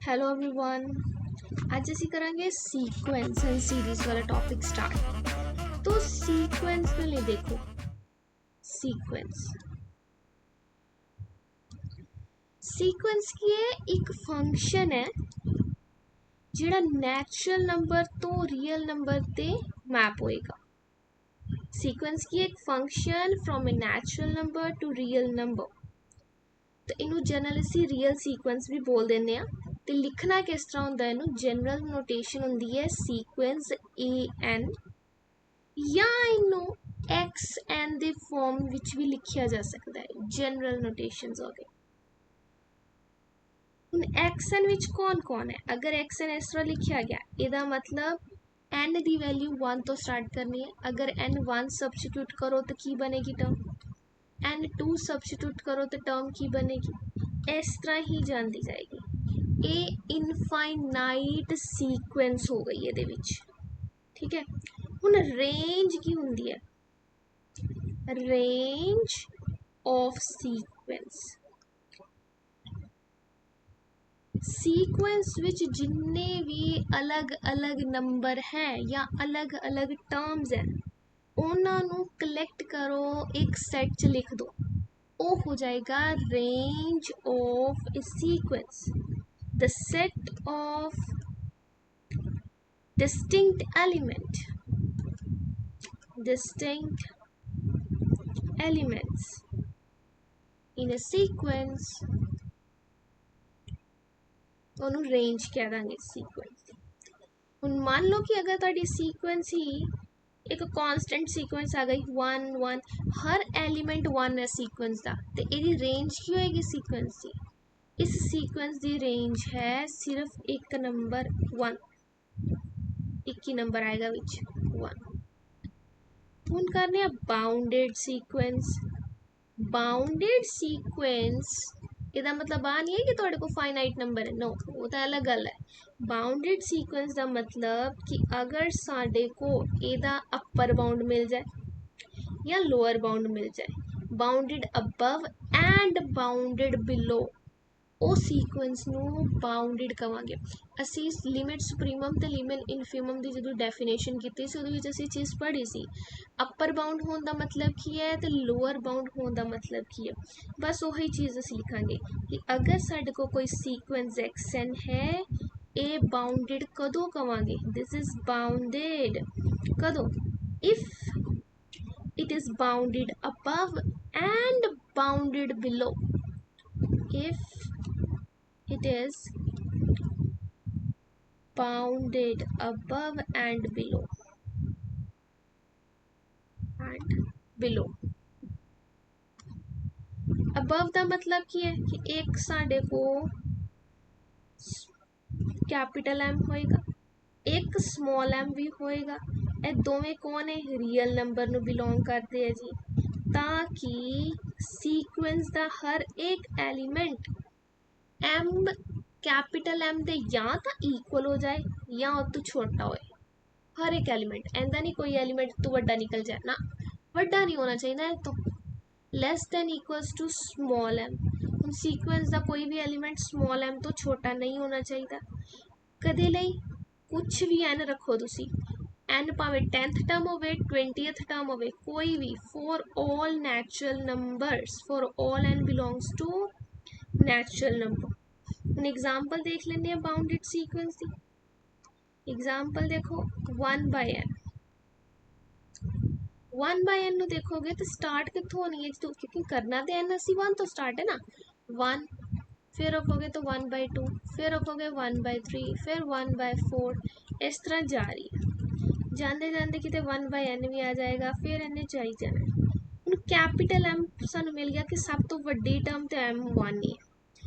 Hello everyone. आज ਅਸੀਂ ਕਰਾਂਗੇ सीक्वेंस एंड सीरीज वाला टॉपिक स्टार्ट। तो सीक्वेंस में ले देखो, सीक्वेंस सीक्वेंस की एक फंक्शन है ਜਿਹੜਾ नैचुरल नंबर तो रियल नंबर ते मैप होएगा। सीक्वेंस की एक function from A natural number two real number, तो इनू जनरल ਅਸੀਂ रियल सीक्वेंस भी बोल देने आ। ਤੇ ਲਿਖਣਾ ਕਿਸ ਤਰ੍ਹਾਂ ਹੁੰਦਾ ਇਹਨੂੰ ਜਨਰਲ ਨੋਟੇਸ਼ਨ ਹੁੰਦੀ ਹੈ ਸੀਕੁਐਂਸ an ਜਾਂ ਇਹਨੂੰ xn ਦੇ ਫਾਰਮ ਵਿੱਚ ਵੀ ਲਿਖਿਆ ਜਾ ਸਕਦਾ ਹੈ। ਜਨਰਲ ਨੋਟੇਸ਼ਨਸ ਹੋ ਗਏ। ਹੁਣ xn ਵਿੱਚ ਕੌਣ ਹੈ? ਅਗਰ xn ਇਸ ਤਰ੍ਹਾਂ ਲਿਖਿਆ ਗਿਆ ਇਹਦਾ ਮਤਲਬ n ਦੀ ਵੈਲਿਊ 1 ਤੋਂ ਸਟਾਰਟ ਕਰਨੀ ਹੈ। ਅਗਰ n1 ਸਬਸਟੀਟਿਊਟ ਕਰੋ ਤਾਂ ਕੀ ਬਣੇਗੀ ਟਰਮ, n2 ਸਬਸਟੀਟਿਊਟ ਕਰੋ ਤਾਂ ਟਰਮ ਕੀ ਬਣੇਗੀ, ਇਸ ਤਰ੍ਹਾਂ ਹੀ ਜਾਂਦੀ ਜਾਏਗੀ। ਇਹ ਇਨਫਾਈਨਾਈਟ ਸੀਕੁਐਂਸ ਹੋ ਗਈ ਇਹਦੇ ਵਿੱਚ, ਠੀਕ ਹੈ। ਹੁਣ ਰੇਂਜ ਕੀ ਹੁੰਦੀ ਹੈ? ਰੇਂਜ ਆਫ ਸੀਕੁਐਂਸ, ਸੀਕੁਐਂਸ ਵਿੱਚ ਜਿੰਨੇ ਵੀ ਅਲੱਗ-ਅਲੱਗ ਨੰਬਰ ਹੈ ਜਾਂ ਅਲੱਗ-ਅਲੱਗ ਟਰਮਸ ਹੈ ਉਹਨਾਂ ਨੂੰ ਕਲੈਕਟ ਕਰੋ, ਇੱਕ ਸੈਟ 'ਚ ਲਿਖ ਦਿਓ, ਉਹ ਹੋ ਜਾਏਗਾ range of a sequence. The set of distinct elements in a sequence ਉਹਨੂੰ ਰੇਂਜ ਕਹਿ ਦਾਂਗੇ ਸੀਕੁਐਂਸ। ਹੁਣ ਮੰਨ ਲਓ ਕਿ ਅਗਰ ਤੁਹਾਡੀ ਸੀਕੁਐਂਸ ਹੀ ਇੱਕ ਕਾਂਸਟੈਂਟ ਸੀਕੁਐਂਸ ਆ ਗਈ 1 1, ਹਰ ਐਲੀਮੈਂਟ 1 ਹੈ ਸੀਕੁਐਂਸ ਦਾ, ਤੇ ਇਹਦੀ ਰੇਂਜ ਕੀ ਹੋਏਗੀ ਸੀਕੁਐਂਸ ਦੀ? इस सीक्वेंस की रेंज है सिर्फ एक नंबर 1, एक ही नंबर आएगा विच 1। हुण करने बाउंडेड सीक्वेंस। बाउंडेड सीक्वेंस ਇਹਦਾ मतलब आ नहीं है कि तुहाडे कोल फाइनाइट नंबर है, नो, वो तो अलग गल है। बाउंडेड सीक्वेंस का मतलब कि अगर साडे को ਇਹਦਾ अपर बाउंड मिल जाए या लोअर बाउंड मिल जाए, bounded above and bounded below, ਉਹ ਸੀਕੁਐਂਸ ਨੂੰ ਬਾਉਂਡਡ ਕਵਾਂਗੇ ਅਸੀਂ। ਲਿਮਿਟ ਸੁਪਰੀਮਮ ਤੇ ਲਿਮਿਟ ਇਨਫੀਮਮ ਦੀ ਜਦੋਂ ਡੈਫੀਨੇਸ਼ਨ ਕੀਤੀ ਸੀ ਉਹਦੇ ਵਿੱਚ ਅਸੀਂ ਚੀਜ਼ ਪੜ੍ਹੀ ਸੀ, ਅਪਰ ਬਾਉਂਡ ਹੋਣ ਦਾ ਮਤਲਬ ਕੀ ਹੈ ਤੇ ਲੋਅਰ ਬਾਉਂਡ ਹੋਣ ਦਾ ਮਤਲਬ ਕੀ ਹੈ। ਬਸ ਉਹੀ ਚੀਜ਼ ਅਸੀਂ ਲਿਖਾਂਗੇ ਕਿ ਅਗਰ ਸਾਡੇ ਕੋਲ ਕੋਈ ਸੀਕੁਐਂਸ xn ਹੈ, ਇਹ ਬਾਉਂਡਡ ਕਦੋਂ ਕਵਾਂਗੇ? ਦਿਸ ਇਜ਼ ਬਾਉਂਡਡ ਕਦੋਂ? If it is bounded above and bounded below, if it is bounded above and below above ਦਾ ਮਤਲਬ ਕੀ ਹੈ ਕਿ ਇੱਕ ਸਾਡੇ ਕੋ कैपिटल M होएगा, एक स्मॉल m भी होएगा। ਇਹ ਦੋਵੇਂ कौन है? रियल नंबर ਨੂੰ बिलोंग करते हैं जी, ताकि सीक्वेंस ਦਾ हर एक एलिमेंट m कैपिटल M ਦੇ ਜਾਂ ਤਾਂ इक्वल हो जाए ਜਾਂ ਉਹ ਤੋਂ छोटा होए। हर एक एलिमेंट, ऐसा नहीं कोई एलिमेंट तो वड्डा निकल जाए ना, वड्डा नहीं होना चाहिए ना, तो less than equals to small m। ਹੁਣ सीक्वेंस ਦਾ कोई भी एलिमेंट स्मॉल m ਤੋਂ छोटा नहीं होना चाहिए। कदे ਲਈ कुछ भी n रखो तुसी, n भावें 10th टर्म होवे 20th टर्म होवे, कोई भी, for all natural numbers, for all n belongs to natural number. ਹੁਣ एग्जाम्पल देख लेने हैं बाउंडेड सीक्वेंस की। एग्जाम्पल देखो 1/n, 1/n ਨੂੰ देखोगे तो स्टार्ट कितों होनी है, क्योंकि करना तो n ਅਸੀਂ 1 तो स्टार्ट है ना, 1, फिर रखोगे तो 1/2, फिर रखोगे 1/3, फिर 1/4, इस तरह जा रही है। जाते जाते कितने 1/n भी आ जाएगा, फिर इन्हें चाहिए जाना। ਹੁਣ कैपिटल M सानू मिल गया कि सब तो वड्डी टर्म तो M1 ही है,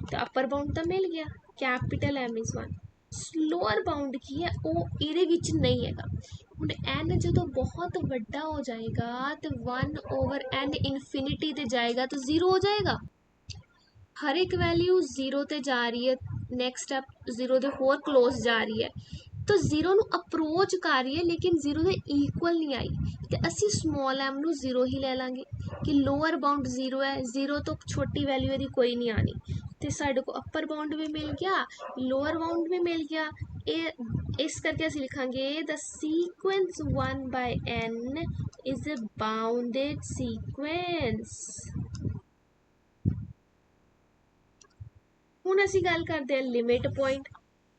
तो अपर बाउंड तो मिल गया, capital M is 1। Slower bound की है वो ਇਹਦੇ ਵਿੱਚ नहीं हैगा। ਹੁਣ n ਜਦੋਂ बहुत ਵੱਡਾ हो जाएगा तो 1/n इन्फिनिटी ते जाएगा तो 0 हो जाएगा। हर एक वैल्यू 0 ते जा रही है, नैक्सट स्टैप 0 ਦੇ ਹੋਰ क्लोज जा रही है, तो 0 ਨੂੰ अप्रोच कर रही है लेकिन 0 ਦੇ इक्वल नहीं आई, तो ਅਸੀਂ स्मॉल m ਨੂੰ 0 ही ले लांगे कि लोअर बाउंड 0 है, 0 तो छोटी वैल्यू यदि कोई नहीं आनी, तो साढ़े को अपर बाउंड भी मिल गया, लोअर बाउंड भी मिल गया। इस करके असं लिखांगे the sequence 1/n is a bounded sequence. हुण असीं गल करते हैं लिमिट पॉइंट।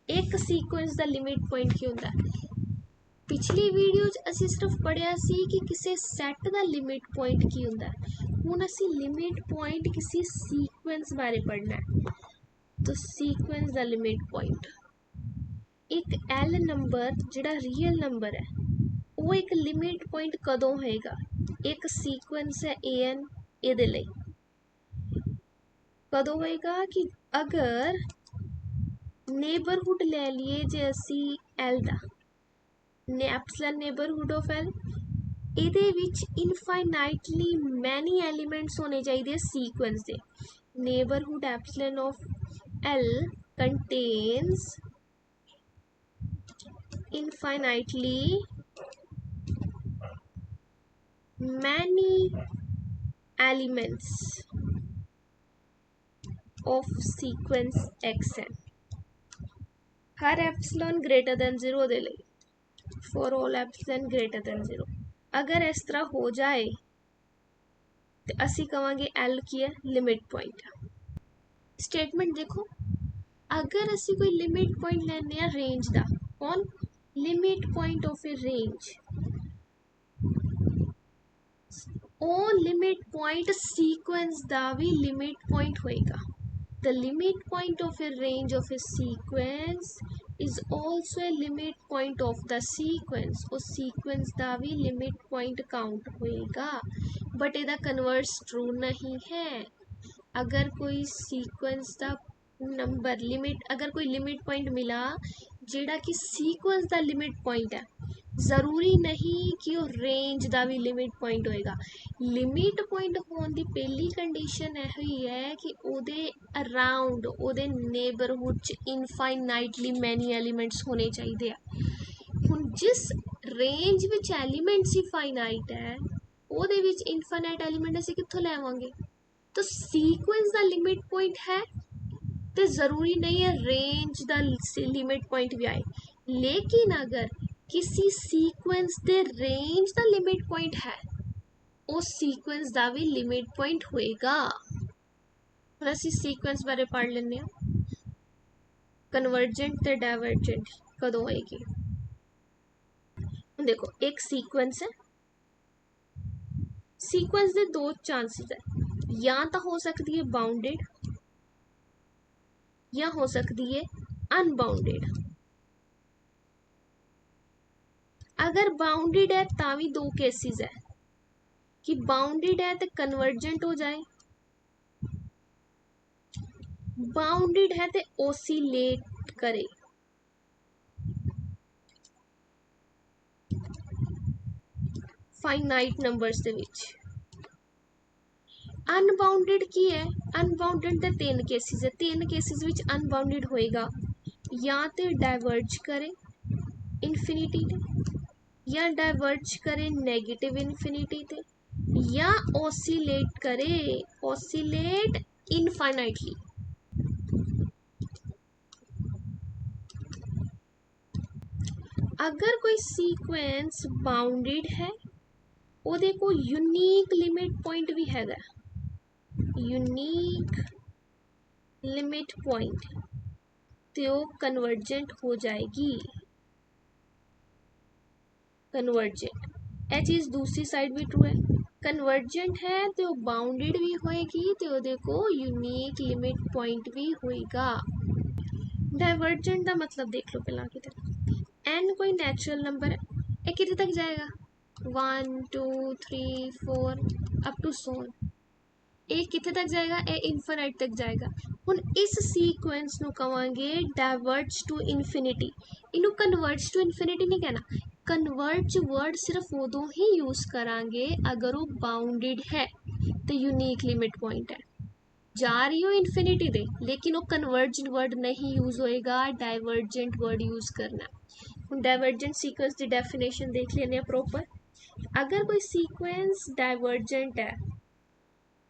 एक सीक्वेंस का लिमिट पॉइंट की होंदा है? पिछली वीडियो असीं सिर्फ पढ़िया सी कि किसी सैट का लिमिट पॉइंट की होंदा है। हुण असीं लिमिट पॉइंट किसी सीक्वेंस बारे पढ़ना है। तो सीक्वेंस का लिमिट पॉइंट एक एल नंबर जिहड़ा रियल नंबर है वो एक लिमिट पॉइंट कदों होएगा? एक सीक्वेंस है an इहदे लई कदों होएगा कि अगर नेबरहुड ले लीए जे असी एल दा एप्सिलॉन नेबरहुड ऑफ एल, इहदे विच इनफाइनाइटली मैनी एलिमेंट्स होने चाहिए sequence they. Neighbourhood epsilon of L contains infinitely many elements of sequence xn her epsilon greater than 0 दे लई, for all epsilon greater than 0। अगर इस तरह हो जाए तो असी कहांगे एल की है लिमिट पॉइंट। स्टेटमेंट देखो, अगर असी कोई लिमिट पॉइंट लेने आ रेंज दा, कौन limit point of a range, ओ लिमिट पॉइंट सीक्वेंस दा भी लिमिट पॉइंट होएगा। The limit point of a range of a sequence is also a limit point of the sequence. उस सीक्वेंस दा भी लिमिट पॉइंट काउंट होएगा, but ਇਹਦਾ converse true नहीं है। अगर कोई सीक्वेंस दा नंबर लिमिट, अगर कोई लिमिट पॉइंट मिला जिहड़ा कि सीक्वेंस दा लिमिट पॉइंट है, जरूरी नहीं कि वो रेंज का भी लिमिट पॉइंट होएगा। लिमिट पॉइंट होने की पहली कंडीशन यही है कि उहदे अराउंड उहदे नेबरहुड च इनफाइनाइटली मैनी एलीमेंट्स होने चाहिए। हुण जिस रेंज विच एलीमेंट्स ही फाइनाइट है उहदे विच इनफाइनाइट एलीमेंट असीं कित्थों लैवांगे? तो सीक्वेंस का लिमिट पॉइंट है तो जरूरी नहीं है रेंज का लिमिट पॉइंट भी आए। लेकिन अगर किसी सीक्वेंस दे रेंज का लिमिट पॉइंट है, उस सीक्वेंस का भी लिमिट पॉइंट होएगा। हुण असीं सीक्वेंस बारे पढ़ लेने आ। कन्वर्जेंट ते डाइवर्जेंट कदों होएगी? हुण देखो, एक सीक्वेंस है, सीक्वेंस दे दो चांसेस है, या तो हो सकती है बाउंडेड या हो सकती है अनबाउंडेड। अगर बाउंडेड है ता भी दो केसेस है कि बाउंडेड है तो कन्वर्जेंट हो जाए, बाउंडेड है तो ओसीलेट करे। Finite numbers they which unbounded की है, अनबाउंडेड दे तीन केसेस है, तीन केसेस विच अनबाउंडेड होएगा या तो डाइवर्ज करे इनफिनिटी ते, या डाइवर्ज करे नेगेटिव इनफिनिटी ते, या ओसीलेट करे, ओसीलेट इनफाइनाइटली। अगर कोई सीक्वेंस बाउंडेड है उहदे को यूनीक लिमिट पॉइंट भी हैगा, यूनीक लिमिट पॉइंट, तो कन्वर्जेंट हो जाएगी। कन्वर्जेंट यह चीज़ दूसरी साइड भी ट्रू है। कन्वर्जेंट है तो बाउंडेड भी होएगी तो उहदे को यूनीक लिमिट पॉइंट भी होएगा। डाइवर्जेंट का मतलब देख लो पहला कि एन कोई नेचुरल नंबर है, ये कितने तक जाएगा? 1 2 3 4 अप टू सो, ये कितने तक जाएगा? ये इनफिनाइट तक जाएगा। हुण इस सीक्वेंस नूं कहांगे डाइवर्ज टू इनफिनिटी। इनू कन्वर्ज टू इनफिनिटी नहीं कहना, कन्वर्ज वर्ड सिर्फ उदों ही यूज़ करांगे अगर वो बाउंडेड है तो यूनीक लिमिट पॉइंट है। जा रही हो इनफिनिटी दे लेकिन वो कन्वर्जेंट वर्ड नहीं यूज़ होएगा, डाइवर्जेंट वर्ड यूज़ करना। हम डाइवर्जेंट सीक्वेंस की डेफिनेशन देख लेने प्रॉपर। अगर कोई सीक्वेंस डाइवर्जेंट है,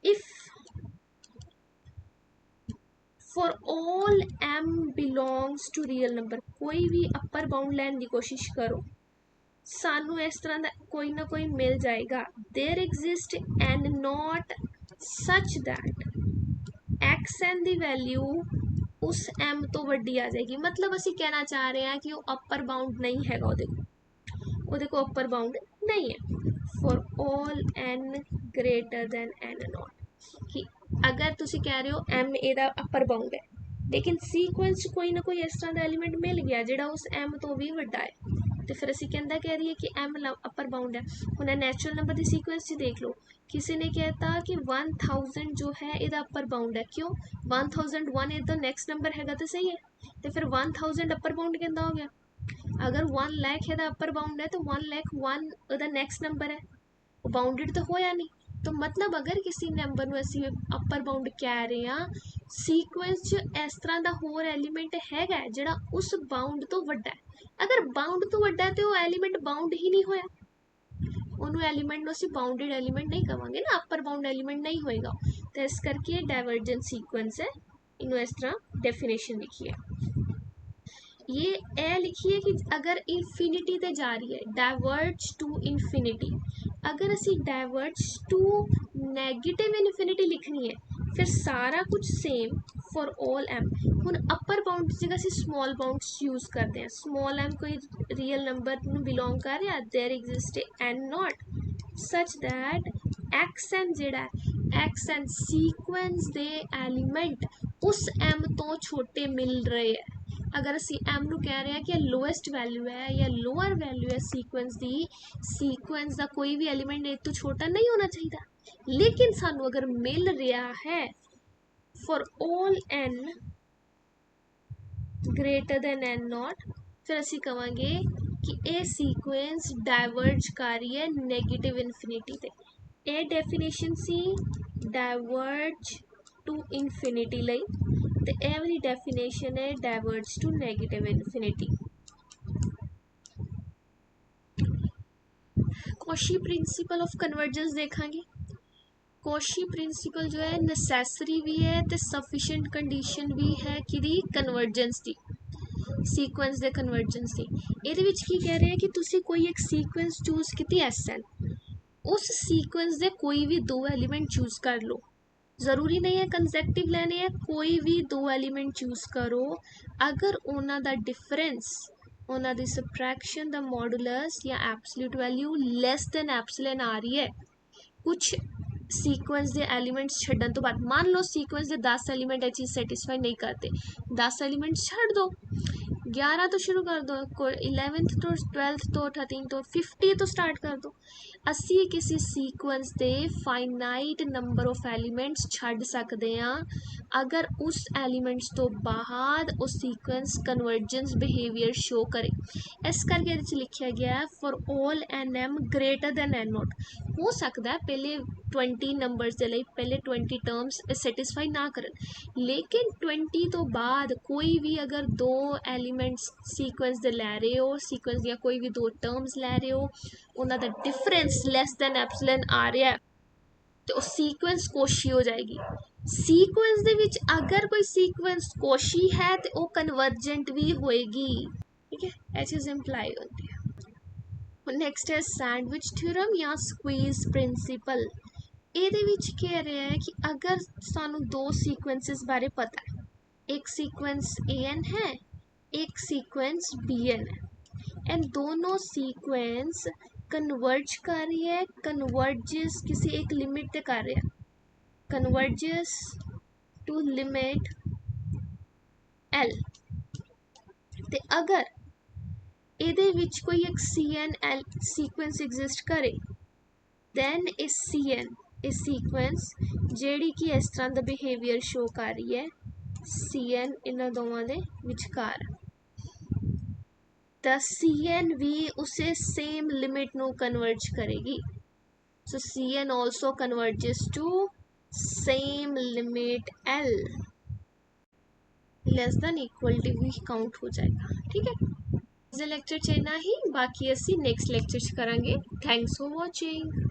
if for all m belongs to real number, कोई भी अपर बाउंड लैन की कोशिश करो, सानू इस तरह का कोई ना कोई मिल जाएगा। There exist N nought such that X N की वैल्यू उस m तो वड्डी आ जाएगी। मतलब असी कहना चाह रहे हैं कि वो अपर बाउंड नहीं है, ਉਹਦੇ को अपर बाउंड नहीं है। For all n greater than n not, कि अगर तुसी कह रहे हो m ਇਹਦਾ अपर बाउंड है, लेकिन सीक्वेंस कोई ना कोई इस तरह का एलीमेंट मिल गया ਜਿਹੜਾ उस m तो भी ਵੱਡਾ है, तो फिर असी कहता कह रही है कि m अपर बाउंड है। हमने नेचुरल नंबर की सीक्वेंस ही देख लो, किसी ने कहता कि 1000 जो है ਇਹਦਾ अपर बाउंड है, क्यों 1001 ਇਹਦਾ नेक्स्ट नंबर हैगा तो सही है, तो फिर 1000 अपर बाउंड कहता हो गया। अगर 1 लाख ਇਹਦਾ अपर बाउंड है तो 1 लाख 1 ਉਹਦਾ नेक्स्ट नंबर है, वो बाउंडेड तो होया नहीं। तो मतलब अगर किसी नंबर में असी अपर बाउंड कह रहे हैं, सीक्वेंस च इस तरह का होर एलीमेंट हैगा जिहड़ा उस बाउंड तो वड्डा है। अगर बाउंड तो वड्डा है तो वो एलीमेंट बाउंड ही नहीं होया, उन्होंने एलीमेंट असी बाउंडेड एलीमेंट नहीं कहांगे ना, अपर बाउंड एलीमेंट नहीं होएगा। तो इस करके डाइवर्जेंट सीक्वेंस है, इन्हों इस तरह डेफिनेशन लिखी है। ये ए लिखिए कि अगर इन्फिनिटी ते जा रही है, डाइवर्ज टू इन्फिनिटी, अगर असी डाइवर्ज टू नैगेटिव इन्फिनिटी लिखनी है, फिर सारा कुछ सेम फॉर ऑल एम। हुण अपर बाउंड की जगह असी स्मॉल बाउंड्स यूज़ करते हैं। स्मॉल एम कोई रियल नंबर नूं बिलोंग कर रहा, there exist N nought such that X N जिहड़ा एक्स एन सीक्वेंस दे एलीमेंट उस एम तो छोटे मिल रहे हैं। अगर असी एम नूं कह रहे हैं कि लोएस्ट वैल्यू है या लोअर वैल्यू है सीक्वेंस की, सीक्वेंस का कोई भी एलीमेंट एक तो छोटा नहीं होना चाहिए, लेकिन सानू अगर मिल रहा है for all N greater than N nought, फिर असी कहांगे कि ये सीक्वेंस डाइवर्ज कर रही है नैगेटिव इन्फिनिटी ते। ये डेफिनेशन सी डाइवर्ज टू इन्फिनिटी लई, तो यह वाली डेफिनेशन है diverge to negative infinity. Cauchy principle of convergence देखांगे। कॉशी प्रिंसिपल जो है नसैसरी भी है तो सफिशिएंट कंडीशन भी है कि कन्वर्जेंस की, सीक्वेंस दे कन्वर्जेंस की। ਇਹਦੇ ਵਿੱਚ ਕੀ ਕਹਿ ਰਹੇ हैं कि तुसी कोई एक सीक्वेंस चूज़ की एस एन, उस सीक्वेंस दे कोई भी दो एलीमेंट चूज़ कर लो, ज़रूरी नहीं है कंसेक्टिव लेने हैं, कोई भी दो एलीमेंट चूज़ करो, अगर उन्हों का डिफरेंस, उन्हों की सबट्रैक्शन द मॉडुलस या absolute value less than epsilon आ रही है कुछ सीक्वेंस के एलीमेंट्स छड्डन तो बाद, मान लो सीक्वेंस के 10 एलीमेंट ये चीज़ सैटिस्फाई नहीं करते, 10 एलीमेंट छड़ दो, 11 तो शुरू कर दो, 11th तो 12th तो 13 तो 50 तो स्टार्ट कर दो। असी किसी सीक्वेंस के फाइनाइट नंबर ऑफ एलीमेंट्स छड्ड सकते हैं अगर उस एलीमेंट्स तो बाद उस सीक्वेंस कन्वर्जेंस बिहेवियर शो करे। इस करके ये लिखा गया है for all N M greater than N nought. हो सकता है पहले 20 नंबर्स के लिए पहले 20 टर्म्स सैटिस्फाई ना करन, लेकिन 20 तो बाद कोई भी अगर दो एलीमेंट्स सीक्वेंस दे लै रहे हो, सीक्वेंस दियां कोई भी दो टर्म्स लै रहे हो, उन्हों का डिफरेंस लैस दैन एप्सिलॉन आ रहा है तो सीक्वेंस कोशी हो जाएगी। सीक्वेंस दे विच अगर कोई सीक्वेंस कोशी है तो वो कन्वर्जेंट भी होएगी। ठीक है, यह चीज़ इंप्लाई होती है। नैक्सट है सैंडविच थ्योरम या स्क्वीज प्रिंसिपल। ਇਹਦੇ ਵਿੱਚ कह रहा है कि अगर सानू दो सीक्वेंसेस बारे पता है, एक सीक्वेंस AN है, एक सीक्वेंस BN है, एंड दोनों सीक्वेंस कन्वर्ज कर रही है, कन्वर्जेस किसी एक लिमिट तक कर रहा है, कन्वर्जेस टू लिमिट L। ते अगर ਇਹਦੇ ਵਿੱਚ कोई एक CN सीक्वेंस एग्जिस्ट करे, दैन इस CN इस सीक्वेंस ਜਿਹੜੀ कि इस तरह का बिहेवियर शो कर रही है CN इन्हों दोवां दे विचकार, तो CN भी उसे सेम लिमिट नू कन्वर्ज करेगी। So CN also converges to same limit L less than equal to भी काउंट हो जाएगा। ठीक है, इस लेक्चर च इतना ही, बाकी असी नैक्सट लेक्चर च करांगे। Thanks for watching.